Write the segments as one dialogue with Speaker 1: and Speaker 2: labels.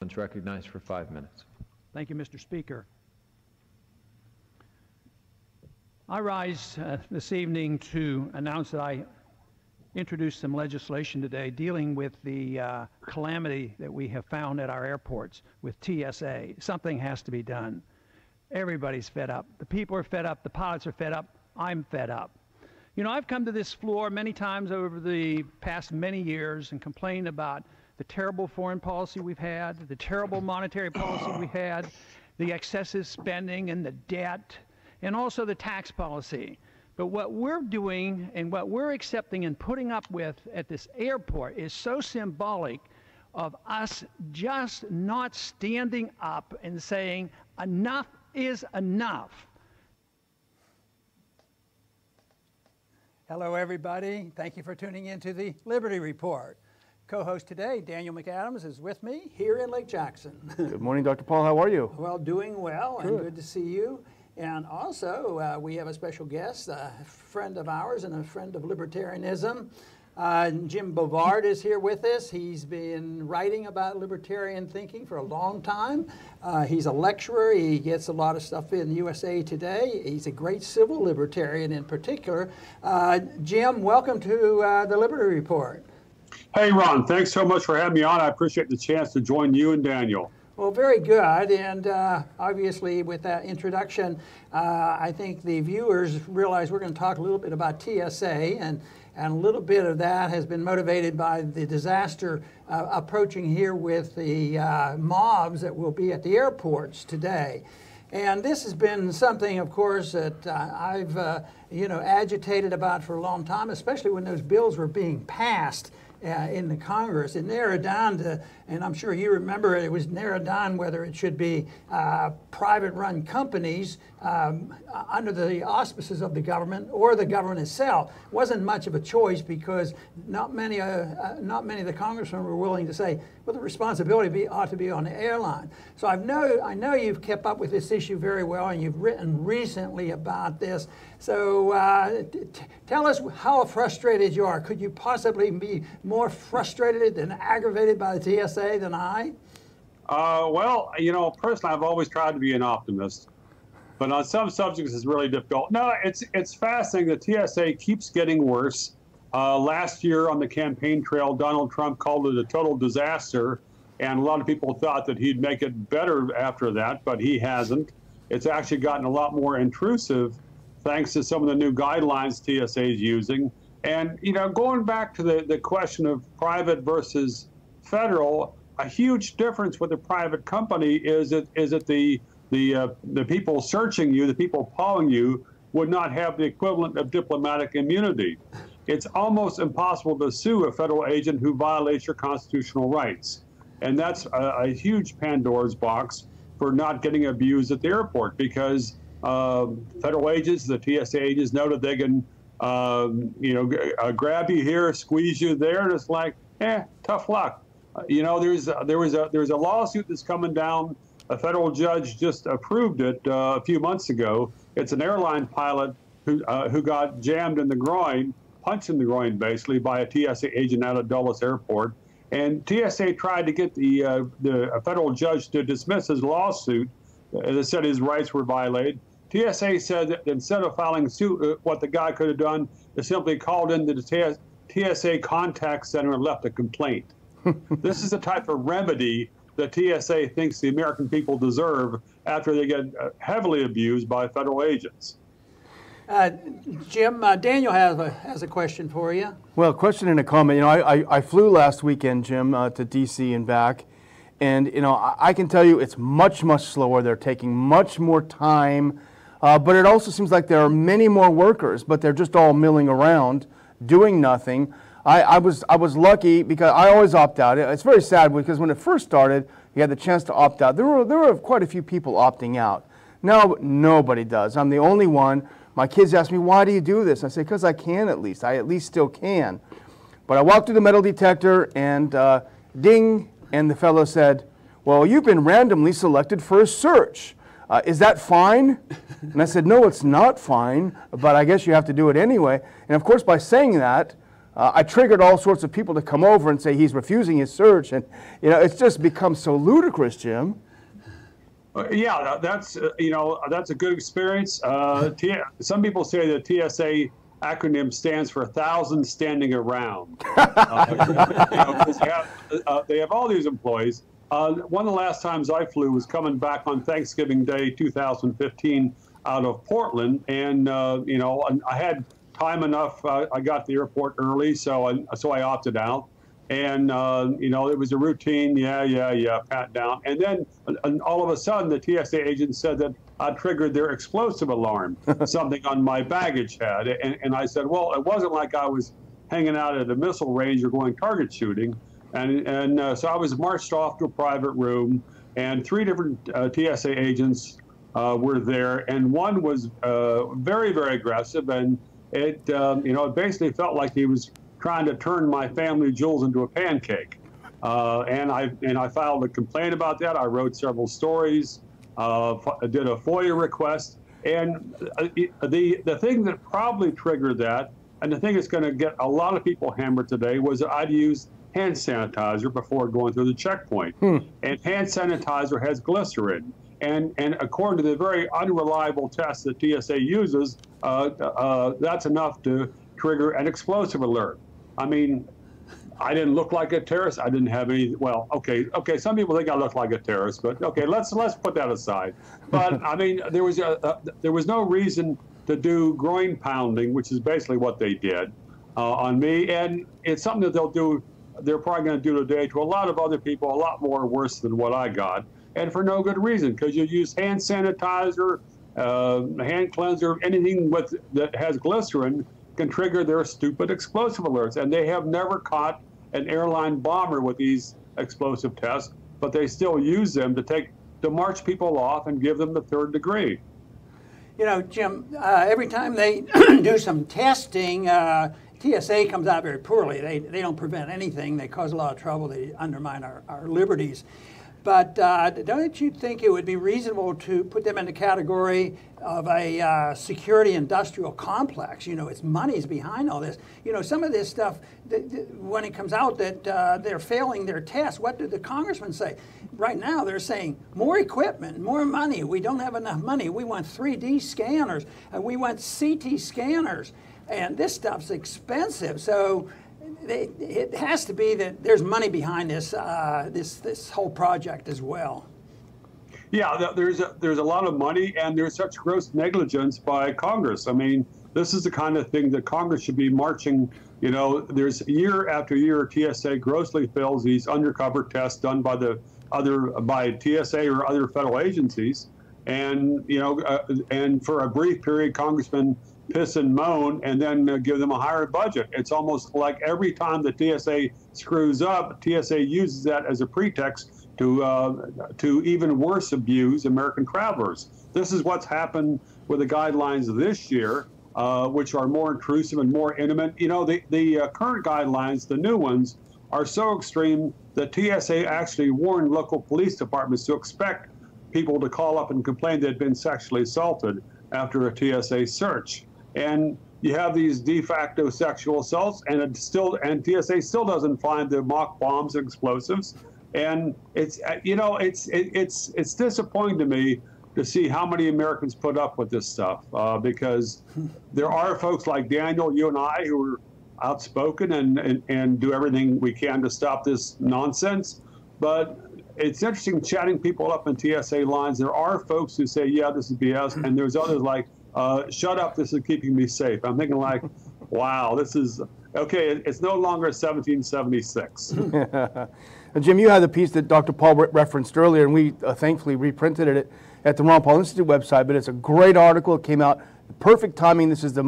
Speaker 1: Is recognized for 5 minutes.
Speaker 2: Thank you, Mr. Speaker. I rise this evening to announce that I introduced some legislation today dealing with the calamity that we have found at our airports with TSA. Something has to be done. Everybody's fed up. The people are fed up. The pilots are fed up. I'm fed up. You know, I've come to this floor many times over the past many years and complained about the terrible foreign policy we've had, the terrible monetary policy we had, the excessive spending and the debt, and also the tax policy. But what we're doing and what we're accepting and putting up with at this airport is so symbolic of us just not standing up and saying enough is enough.
Speaker 3: Hello, everybody. Thank you for tuning in to the Liberty Report. Co-host today, Daniel McAdams, is with me here in Lake Jackson.
Speaker 4: Good morning, Dr. Paul. How are you?
Speaker 3: Well, doing well, and good to see you. And also, we have a special guest, a friend of ours and a friend of libertarianism. Jim Bovard is here with us. He's been writing about libertarian thinking for a long time. He's a lecturer. He gets a lot of stuff in USA Today. He's a great civil libertarian in particular. Jim, welcome to the Liberty Report.
Speaker 5: Hey, Ron, thanks so much for having me on. I appreciate the chance to join you and Daniel.
Speaker 3: Well, very good. And obviously, with that introduction, I think the viewers realize we're going to talk a little bit about TSA, and a little bit of that has been motivated by the disaster approaching here with the mobs that will be at the airports today. And this has been something, of course, that I've agitated about for a long time, especially when those bills were being passed in the Congress. It narrowed down to, and I'm sure you remember it was narrowed down whether it should be private-run companies under the auspices of the government or the government itself. It wasn't much of a choice because not many of the congressmen were willing to say, well, the responsibility ought to be on the airline. So I know you've kept up with this issue very well, and you've written recently about this. So tell us how frustrated you are. Could you possibly be more frustrated and aggravated by the TSA than I?
Speaker 5: Well, personally, I've always tried to be an optimist, but on some subjects it's really difficult. No, it's fascinating. The TSA keeps getting worse. Last year on the campaign trail, Donald Trump called it a total disaster, and a lot of people thought that he'd make it better after that, but he hasn't. It's actually gotten a lot more intrusive thanks to some of the new guidelines TSA is using. And, going back to the question of private versus federal, a huge difference with a private company is that the people searching you, the people following you, would not have the equivalent of diplomatic immunity. It's almost impossible to sue a federal agent who violates your constitutional rights. And that's a huge Pandora's box for not getting abused at the airport, because federal agents, the TSA agents, know that they can, grab you here, squeeze you there, and it's like, tough luck. There was a lawsuit that's coming down. A federal judge just approved it a few months ago. It's an airline pilot who got jammed in the groin, punched in the groin basically, by a TSA agent out of Dulles Airport. And TSA tried to get the federal judge to dismiss his lawsuit. They said his rights were violated. TSA said that instead of filing suit, what the guy could have done is simply called into the TSA contact center and left a complaint. This is the type of remedy that TSA thinks the American people deserve after they get heavily abused by federal agents.
Speaker 3: Jim, Daniel has a question for you.
Speaker 4: Well, a question and a comment. I flew last weekend, Jim, to D.C. and back, and I can tell you it's much, much slower. They're taking much more time, but it also seems like there are many more workers, but they're just all milling around, doing nothing. I was lucky because I always opt out. It's very sad because when it first started, you had the chance to opt out. There were quite a few people opting out. Now nobody does. I'm the only one. My kids ask me, why do you do this? I say, because I can at least. I at least still can. But I walked through the metal detector and ding, and the fellow said, well, you've been randomly selected for a search. Is that fine? And I said, no, it's not fine, but I guess you have to do it anyway. And of course, by saying that, I triggered all sorts of people to come over and say he's refusing his search, and it's just become so ludicrous, Jim.
Speaker 5: Yeah, that's that's a good experience. Some people say the TSA acronym stands for 1,000 standing around. They have all these employees. One of the last times I flew was coming back on Thanksgiving Day 2015 out of Portland, and I had time enough. I got to the airport early, so I opted out. And it was a routine, pat down. And then all of a sudden, the TSA agent said that I triggered their explosive alarm, something on my baggage had. And I said, well, it wasn't like I was hanging out at a missile range or going target shooting. And so I was marched off to a private room, and 3 different TSA agents were there, and one was very, very aggressive, and it basically felt like he was trying to turn my family jewels into a pancake. And I filed a complaint about that. I wrote several stories, did a FOIA request, and the thing that probably triggered that, and the thing that's going to get a lot of people hammered today, was that I'd used hand sanitizer before going through the checkpoint. And hand sanitizer has glycerin. And according to the very unreliable test that TSA uses, that's enough to trigger an explosive alert. I mean, I didn't look like a terrorist. I didn't have any. Well, okay. Some people think I look like a terrorist, but okay, let's put that aside. But I mean, there was no reason to do groin pounding, which is basically what they did on me, and it's something that they'll do. They're probably going to do today to a lot of other people, a lot more worse than what I got, and for no good reason, because you use hand sanitizer, hand cleanser, anything that has glycerin can trigger their stupid explosive alerts. And they have never caught an airline bomber with these explosive tests, but they still use them to march people off and give them the 3rd degree.
Speaker 3: Jim, every time they do some testing, TSA comes out very poorly. They don't prevent anything. They cause a lot of trouble. They undermine our liberties. But don't you think it would be reasonable to put them in the category of a security industrial complex? It's money's behind all this. Some of this stuff, when it comes out that they're failing their tests, what did the congressman say? Right now they're saying more equipment, more money. We don't have enough money. We want 3D scanners, and we want CT scanners. And this stuff's expensive. So it has to be that there's money behind this this whole project as well.
Speaker 5: Yeah, there's a lot of money, and there's such gross negligence by Congress. I mean, this is the kind of thing that Congress should be marching. There's year after year TSA grossly fails these undercover tests done by by TSA or other federal agencies, and and for a brief period, congressmen piss and moan, and then give them a higher budget. It's almost like every time the TSA screws up, TSA uses that as a pretext to even worse abuse American travelers. This is what's happened with the guidelines this year, which are more intrusive and more intimate. The current guidelines, the new ones, are so extreme that TSA actually warned local police departments to expect people to call up and complain they'd been sexually assaulted after a TSA search. And you have these de facto sexual assaults, and TSA still doesn't find the mock bombs and explosives. And it's disappointing to me to see how many Americans put up with this stuff, because there are folks like Daniel, you and I, who are outspoken and do everything we can to stop this nonsense. But it's interesting chatting people up in TSA lines. There are folks who say, yeah, this is BS, and there's others like, shut up, this is keeping me safe. I'm thinking like, wow, this is, okay, it's no longer 1776.
Speaker 4: Jim, you had the piece that Dr. Paul referenced earlier, and we thankfully reprinted it at the Ron Paul Institute website, but it's a great article. It came out perfect timing. This is the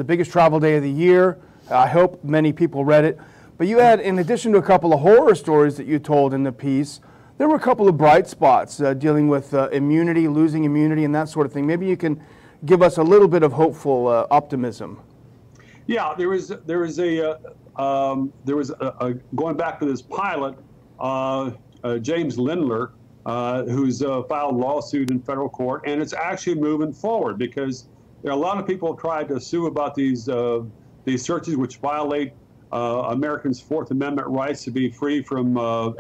Speaker 4: biggest travel day of the year. I hope many people read it. But you had, in addition to a couple of horror stories that you told in the piece, there were a couple of bright spots dealing with immunity, losing immunity, and that sort of thing. Maybe you can give us a little bit of hopeful optimism.
Speaker 5: Yeah, there was going back to this pilot, James Lindler, who's filed a lawsuit in federal court, and it's actually moving forward because a lot of people tried to sue about these these searches which violate Americans' Fourth Amendment rights to be free from a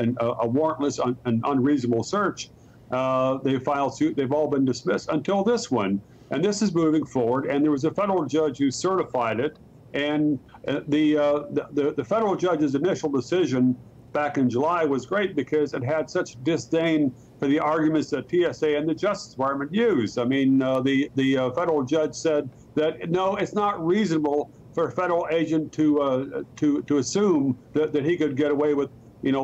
Speaker 5: warrantless and unreasonable search. They filed suit. They've all been dismissed until this one. And this is moving forward. And there was a federal judge who certified it. And the federal judge's initial decision back in July was great because it had such disdain for the arguments that TSA and the Justice Department used. I mean, the federal judge said that, no, it's not reasonable for a federal agent to assume that he could get away with,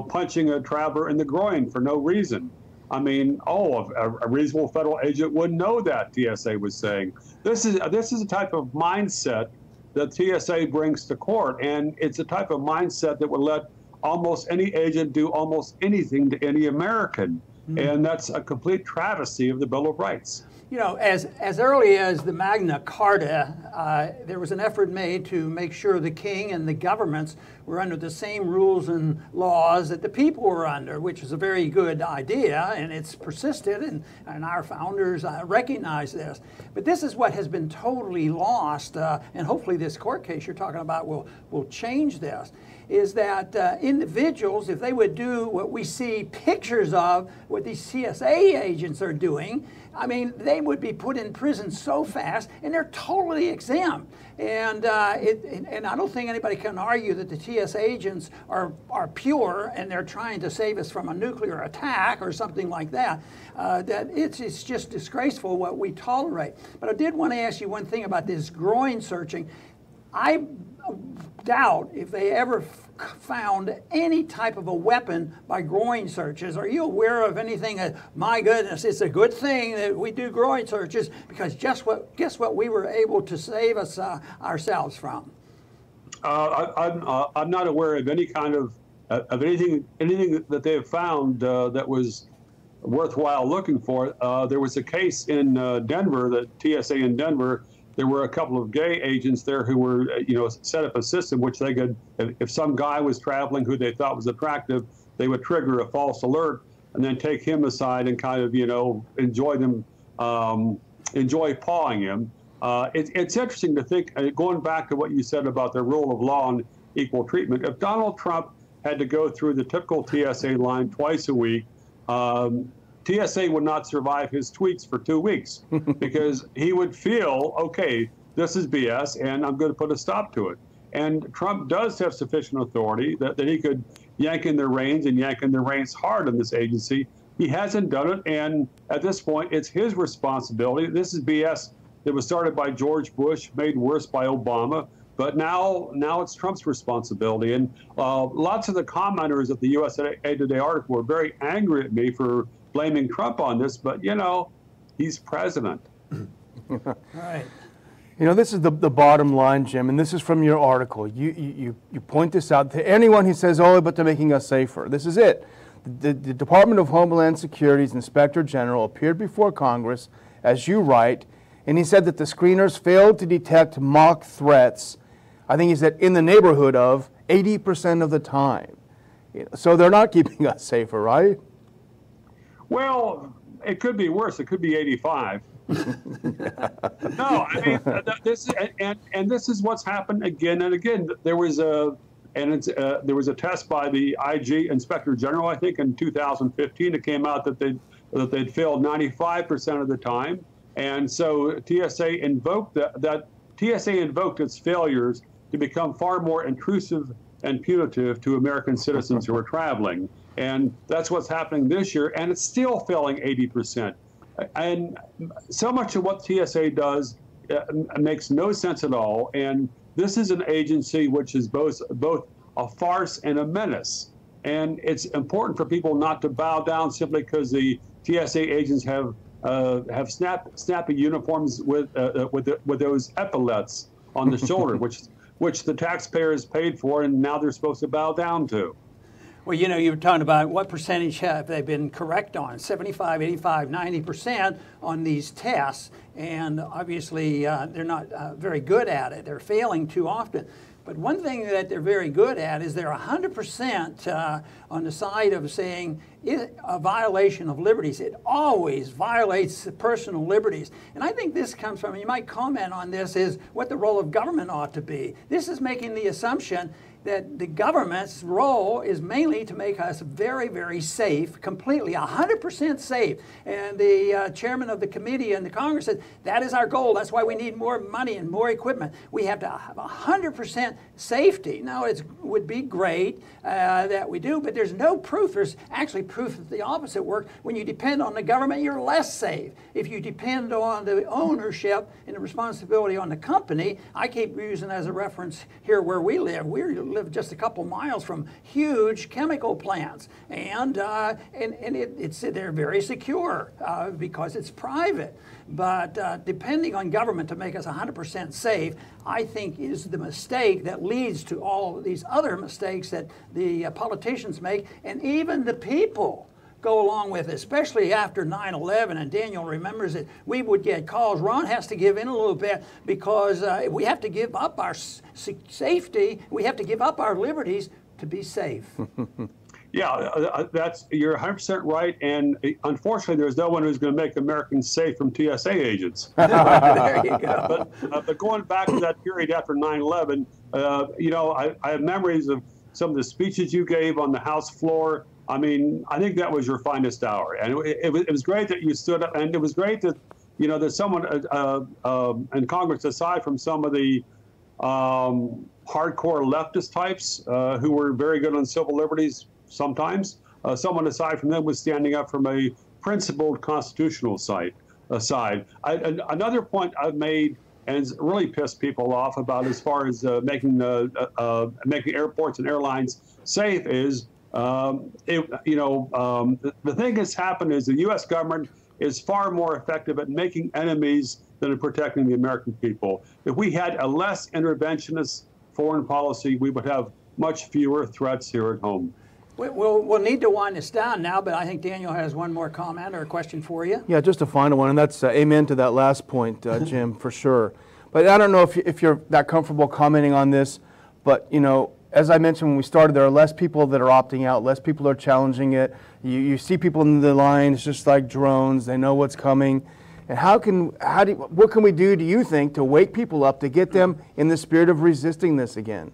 Speaker 5: punching a traveler in the groin for no reason. I mean, a reasonable federal agent would know that, TSA was saying. This is a type of mindset that TSA brings to court, and it's a type of mindset that would let almost any agent do almost anything to any American. And that's a complete travesty of the Bill of Rights.
Speaker 3: As early as the Magna Carta, there was an effort made to make sure the king and the governments were under the same rules and laws that the people were under, which is a very good idea, and it's persisted, and our founders recognize this. But this is what has been totally lost, and hopefully this court case you're talking about will change this, is that individuals, if they would do what we see pictures of, what these TSA agents are doing, I mean, they would be put in prison so fast, and they're totally exempt. And and I don't think anybody can argue that the TSA agents are pure and they're trying to save us from a nuclear attack or something like that. That it's just disgraceful what we tolerate. But I did want to ask you one thing about this groin searching. I doubt if they ever found any type of a weapon by groin searches. Are you aware of anything that, my goodness, it's a good thing that we do groin searches, because guess what we were able to save us ourselves from?
Speaker 5: I'm not aware of any kind of anything that they have found that was worthwhile looking for. There was a case in Denver, the TSA in Denver. There were a couple of gay agents there who were, set up a system which they could, if some guy was traveling who they thought was attractive, they would trigger a false alert and then take him aside and kind of, enjoy pawing him. It's interesting to think, going back to what you said about the rule of law and equal treatment, if Donald Trump had to go through the typical TSA line twice a week, TSA would not survive his tweets for 2 weeks because he would feel, okay, this is BS and I'm going to put a stop to it. And Trump does have sufficient authority that he could yank in the reins and yank in the reins hard on this agency. He hasn't done it, and at this point, it's his responsibility. This is BS that was started by George Bush, made worse by Obama, but now it's Trump's responsibility. And lots of the commenters at the USA Today article were very angry at me for blaming Trump on this, but he's president.
Speaker 3: All right.
Speaker 4: This is the bottom line, Jim, and this is from your article. You point this out to anyone who says, but they're making us safer. This is it. The Department of Homeland Security's Inspector General appeared before Congress, as you write, and he said that the screeners failed to detect mock threats. I think he said in the neighborhood of 80% of the time. So they're not keeping us safer, right?
Speaker 5: Well, it could be worse. It could be 85. No, I mean, this is what's happened again and again. There was a test by the IG Inspector General, I think, in 2015. It came out that they'd failed 95% of the time, and so TSA invoked its failures to become far more intrusive and punitive to American citizens who are traveling. And that's what's happening this year, and it's still failing 80%. And so much of what TSA does makes no sense at all. And this is an agency which is both a farce and a menace. And it's important for people not to bow down simply because the TSA agents have snappy uniforms with those epaulets on the shoulder, which the taxpayers paid for, and now they're supposed to bow down to.
Speaker 3: Well, you were talking about what percentage have they been correct on, 75, 85, 90% on these tests, and obviously they're not very good at it. They're failing too often. But one thing that they're very good at is they're 100% on the side of saying a violation of liberties. It always violates personal liberties. And I think this comes from, you might comment on this, is what the role of government ought to be. This is making the assumption that the government's role is mainly to make us very, very safe, completely 100% safe. And the chairman of the committee and the Congress said, that is our goal. That's why we need more money and more equipment. We have to have 100% safety. Now, it would be great that we do, but there's no proof. There's actually proof that the opposite works. When you depend on the government, you're less safe. If you depend on the ownership and the responsibility on the company, I keep using as a reference here where we live. We live just a couple miles from huge chemical plants, and they're very secure because it's private. But depending on government to make us 100% safe, I think is the mistake that leads to all of these other mistakes that the politicians make, and even the people go along with it, especially after 9/11. And Daniel remembers that we would get calls. Ron has to give in a little bit because we have to give up our safety. We have to give up our liberties to be safe.
Speaker 5: Yeah, you're 100% right. And unfortunately, there's no one who's going to make Americans safe from TSA agents.
Speaker 3: There you go.
Speaker 5: But going back to that period after 9/11, I have memories of some of the speeches you gave on the House floor. I mean, I think that was your finest hour, and it was great that you stood up, and it was great that, that someone in Congress, aside from some of the hardcore leftist types who were very good on civil liberties sometimes, someone aside from them was standing up from a principled constitutional side. Another point I've made, and it's really pissed people off about as far as making airports and airlines safe is, the thing that's happened is the U.S. government is far more effective at making enemies than at protecting the American people. If we had a less interventionist foreign policy, we would have much fewer threats here at home.
Speaker 3: We'll need to wind this down now, but I think Daniel has one more comment or a question for you.
Speaker 4: Yeah, just a final one, and that's amen to that last point, Jim, for sure. But I don't know if you're that comfortable commenting on this, but, as I mentioned when we started, there are less people that are opting out, less people are challenging it. You see people in the line, it's just like drones, they know what's coming. And what can we do you think, to wake people up, to get them in the spirit of resisting this again?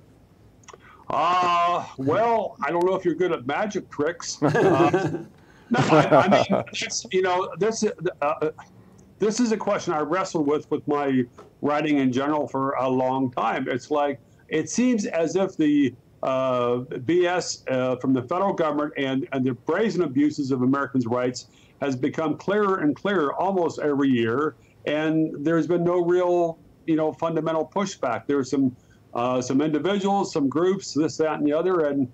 Speaker 5: Well, I don't know if you're good at magic tricks. No, I mean, this is a question I wrestled with my writing in general for a long time. It's like, it seems as if the BS from the federal government and the brazen abuses of Americans' rights has become clearer and clearer almost every year, and there's been no real, fundamental pushback. There's some individuals, some groups, this, that, and the other, and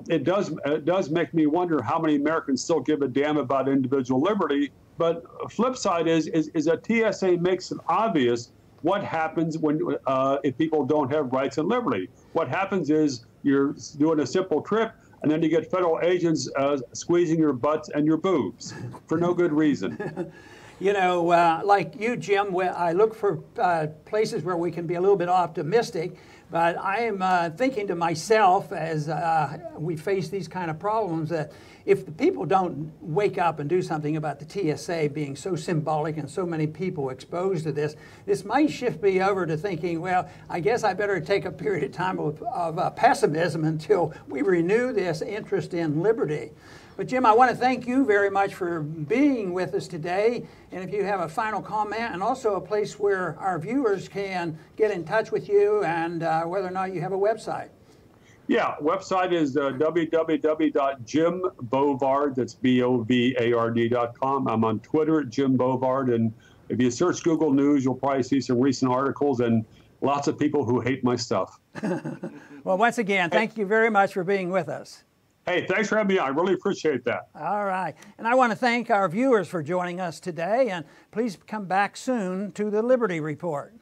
Speaker 5: it does make me wonder how many Americans still give a damn about individual liberty. But flip side is that TSA makes it obvious what happens if people don't have rights and liberty. What happens is you're doing a simple trip, and then you get federal agents squeezing your butts and your boobs for no good reason.
Speaker 3: Like you, Jim, I look for places where we can be a little bit optimistic, but I am thinking to myself as we face these kind of problems that if the people don't wake up and do something about the TSA being so symbolic and so many people exposed to this might shift me over to thinking, well, I guess I better take a period of time of pessimism until we renew this interest in liberty. But Jim, I want to thank you very much for being with us today. And if you have a final comment, and also a place where our viewers can get in touch with you, and whether or not you have a website.
Speaker 5: Yeah, website is www.jimbovard, that's BOVARD.com. I'm on Twitter at Jim Bovard, and if you search Google News, you'll probably see some recent articles and lots of people who hate my stuff.
Speaker 3: Well, once again, thank you very much for being with us.
Speaker 5: Hey, thanks for having me on. I really appreciate that.
Speaker 3: All right. And I want to thank our viewers for joining us today, and please come back soon to the Liberty Report.